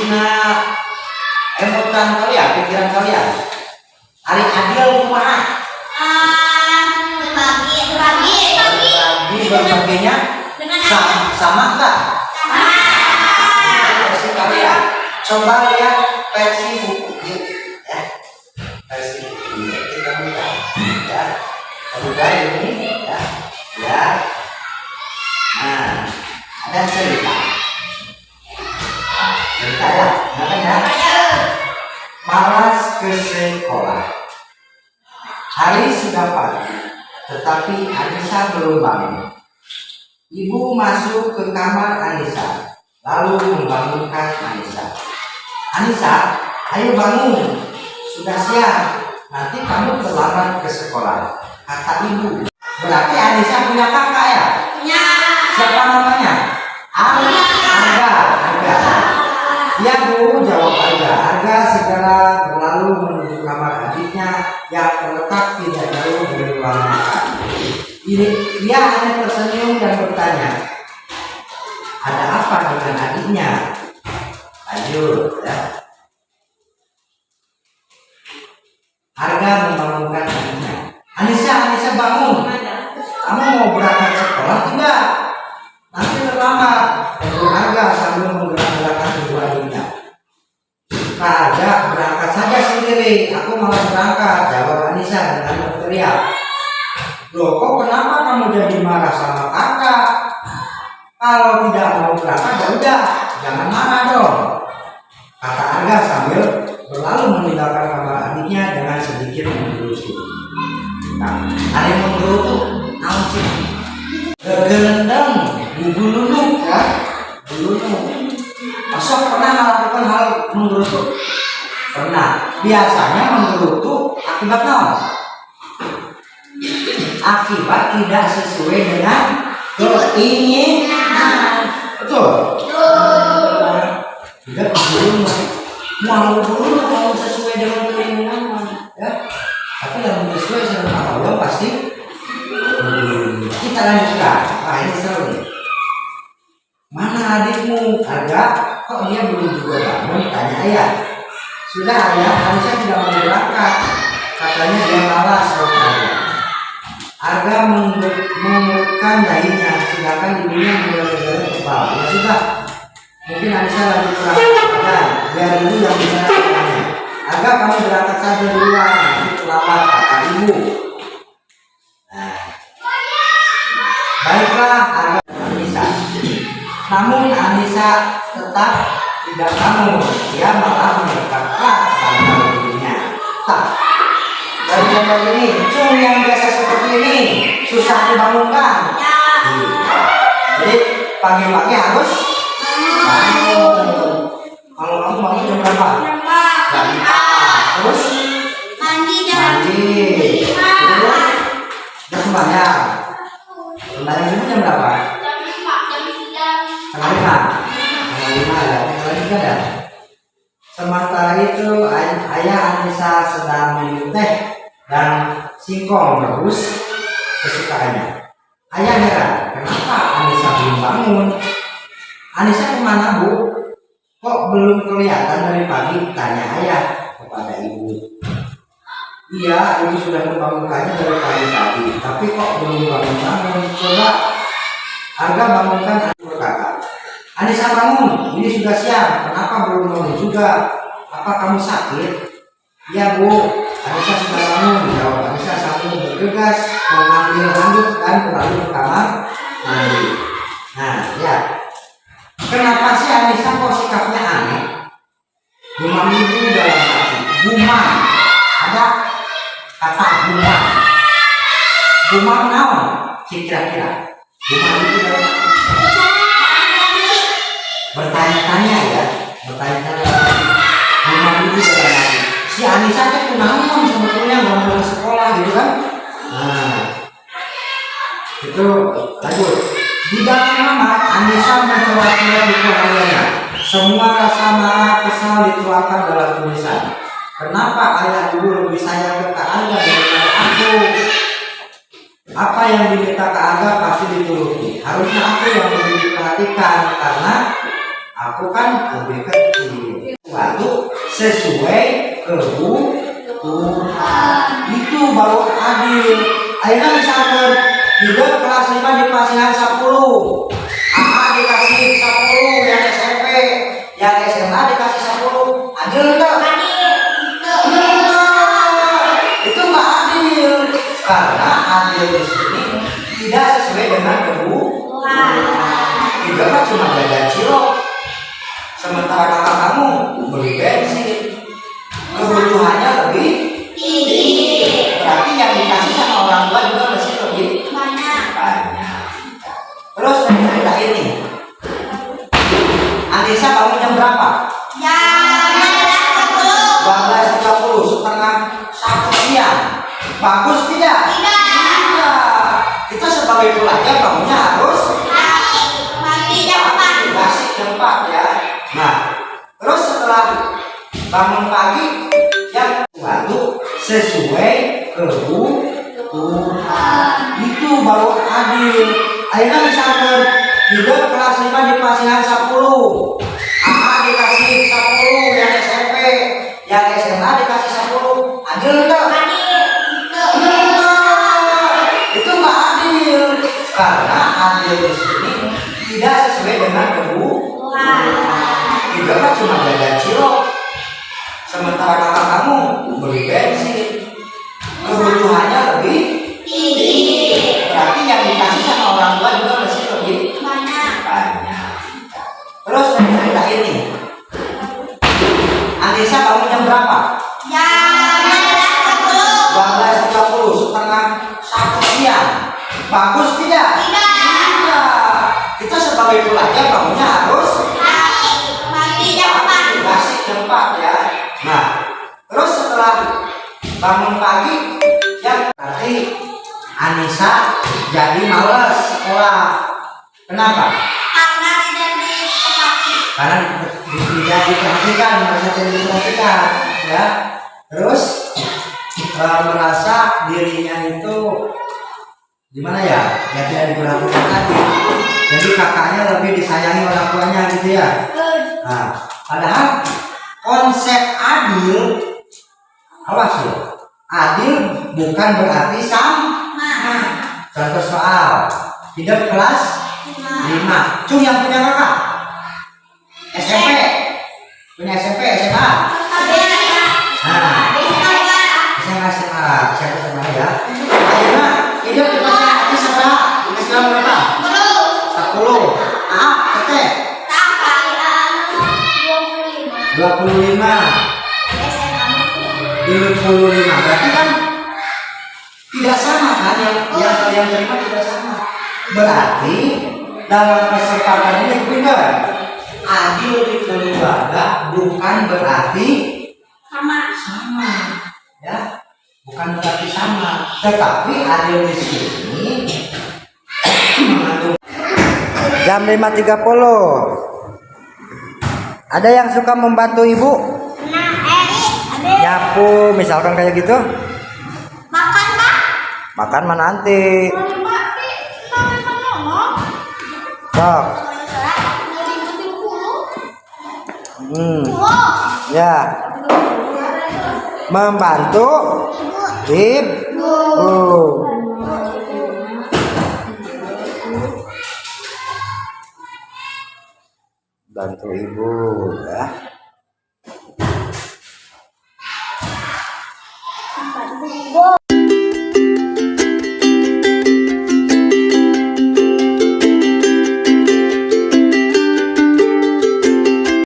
dina emotan kalian, pikiran kalian. Hari adil kumaha? Berbaginya sama enggak? Versi kalian. Coba lihat versi buku ya. Versi buku kita buka ya. Buka ini ya. Ya. Nah, ada cerita. Cerita ya, ya. Malas ke sekolah. Hari sudah pagi, tetapi Anissa belum bangun. Ibu masuk ke kamar Anissa, lalu membangunkan Anissa. Anissa, ayo bangun, sudah siang. Nanti kamu terlambat ke sekolah, kata ibu. Berarti Anissa punya kakak ya? Punya. Siapa namanya? Arga. Ya Bu, jawab Arga. Arga segera berlalu menuju kamar adiknya yang terletak tidak jauh dari ruang makan. Ia hanya tersenyum dan bertanya, ada apa dengan adiknya? Lanjut ya. Arga membangunkan adiknya. Anissa bangun. Kamu mau berangkat sekolah tidak? Nanti terlambat. Tegur Arga sambil menggerak-gerakkan kedua adiknya. Kak Arga, berangkat saja sendiri. Aku malas berangkat, jawab Anissa dengan berteriak. Loh, kok kenapa kamu jadi marah sama kakak? Kalau tidak mau berangkat ya udah, jangan marah dong, kata Arga sambil berlalu meninggalkan kamar adiknya dengan sedikit menggerusuk. Nah, ada yang menggerusuk, namun sih gegendeng, bubulunuk ya, bulunuk. Masuk pernah melakukan hal menggerusuk? Pernah. Biasanya menggerusuk akibat naon? Akibat tidak sesuai dengan keinginan. Betul? Tidak mau sesuai dengan keinginan ya. Tapi yang sesuai dengan Allah pasti kita lanjutkan. Nah, ini seru nih. Mana adikmu? Arga, kok dia belum juga bangun? Tanya ayah. Sudah ayah, harusnya tidak mau berangkat. Katanya dia malas. Arga mengerutkan dahinya, sedangkan ibunya menggeleng-geleng kepala. Ya sudah, mungkin Anissa lagi kurang dan biar ibu yang bisa tanya. Arga, kamu berangkat saja duluan, nanti terlambat, kata ibu. Nah, baiklah Arga Anissa. Namun Anissa tetap tidak bangun. Dia malah mendekatkan pada ibunya. Dari contoh ini, cung yang biasa seperti ini susah dibangunkan. Jadi pagi-pagi harus bangun. Kalau kamu bangun jam berapa? Jam 4. Terus mandi. Terus sembahyang. Sembahyang itu jam berapa? Jam 5. Setengah 5 ya. Setengah 3 ya. Sementara itu ayah Anissa sedang minum teh dan singkong rebus kesukaannya. Ayah heran, kenapa Anissa belum bangun? Anissa kemana Bu? Kok belum kelihatan dari pagi? Tanya ayah kepada ibu. Iya, ibu sudah membangunkannya dari pagi tadi, tapi kok belum bangun-bangun? Coba Arga bangunkan adik berkata, Anissa bangun, ini sudah siang, kenapa belum bangun juga? Apa kamu sakit? Ya Bu, Anissa sudah bangun, jawab Anissa sambil bergegas mengambil handuk dan berlalu ke kamar mandi. Nah, ya, kenapa sih Anissa kok sikapnya aneh? Gumam ibu dalam hati. Gumam, ada kata gumam. Gumam naon? Kira-kira. Gumam itu dalam bertanya-tanya ya, bertanya-tanya. Gumam itu dalam hati. Si Anissa itu naon sebetulnya nggak mau sekolah gitu kan? Nah, itu lanjut. Di dalam kamar Anissa mencoba-coba di kehariannya. Semua rasa marah kesal dituangkan dalam tulisan. Kenapa ayah ibu lebih sayang ke Kak Angga daripada aku? Apa yang diminta Kak Angga pasti dituruti. Harusnya aku yang lebih diperhatikan karena aku kan lebih kecil. sesuai kebutuhan. Itu baru adil. Akhirnya misalkan hidup kelas 5 dikasihkan 10, AA dikasih 10, yang SMP, yang SMA dikasih 10, adil enggak? Itu nggak adil, karena adil di sini tidak sesuai dengan kebutuhan. Hidupnya cuma jajan cilok, sementara kakak kamu beli bensin, kebutuhannya lebih tinggi. Berarti yang dikasih sama orang tua juga mesti lebih banyak. Terus cerita ini, Anissa bangun jam berapa? Jam 12.30, setengah 1 siang. Bagus tidak? Tidak. Kita sebagai pelajar bangunnya harus pagi jam 4. Kasih jam 4 ya. Nah, terus setelah bangun pagi yang waktu sesuai kebutuhan. Itu baru adil. Akhirnya misalkan hidup kelas 5 dikasihkan 10, AA dikasih 10, yang SMP, yang SMA dikasih 10, adil enggak? Itu enggak adil, karena adil di sini tidak sesuai dengan kebutuhan. Hidupnya cuma jajan cilok, sementara kakak kamu beli bensin, kebutuhannya lebih tinggi. Berarti yang dikasih sama orang tua juga mesti lebih banyak. Terus cerita ini, Anissa bangun jam berapa? Jam 12.30, setengah 1 siang. Bagus tidak? Tidak. Kita sebagai pelajar bangunnya harus pagi jam 4. Kasih jam 4 ya. Nah, terus setelah bangun pagi yang nanti Anissa jadi malas sekolah. Kenapa? Karena tidak diperhatikan. Karena tidak diperhatikan, merasa tidak diperhatikan, ya. Terus merasa dirinya itu gimana ya? Ya tidak diperhatikan lagi. Jadi kakaknya lebih disayangi orang tuanya gitu ya. Nah, padahal konsep adil, awas ya. Adil bukan berarti sama. Contoh soal hidup kelas 5. Cung yang punya kakak SMP, punya SMP, SMA. Nah, SMA ya. Akhirnya hidup di kelas SMA. Kelas berapa? 10. Ah, Tete 25. 25. Berarti kan tidak sama kan, yang terima tidak sama. Berarti dalam kesempatan ini benar, adil di keluarga bukan berarti sama, ya, bukan berarti sama, tetapi adil di sini jam 5.30. Ada yang suka membantu ibu? Nyapu, misalkan kayak gitu. Makan mana nanti? Sok. Ya. Membantu ibu. Bantu ibu ya.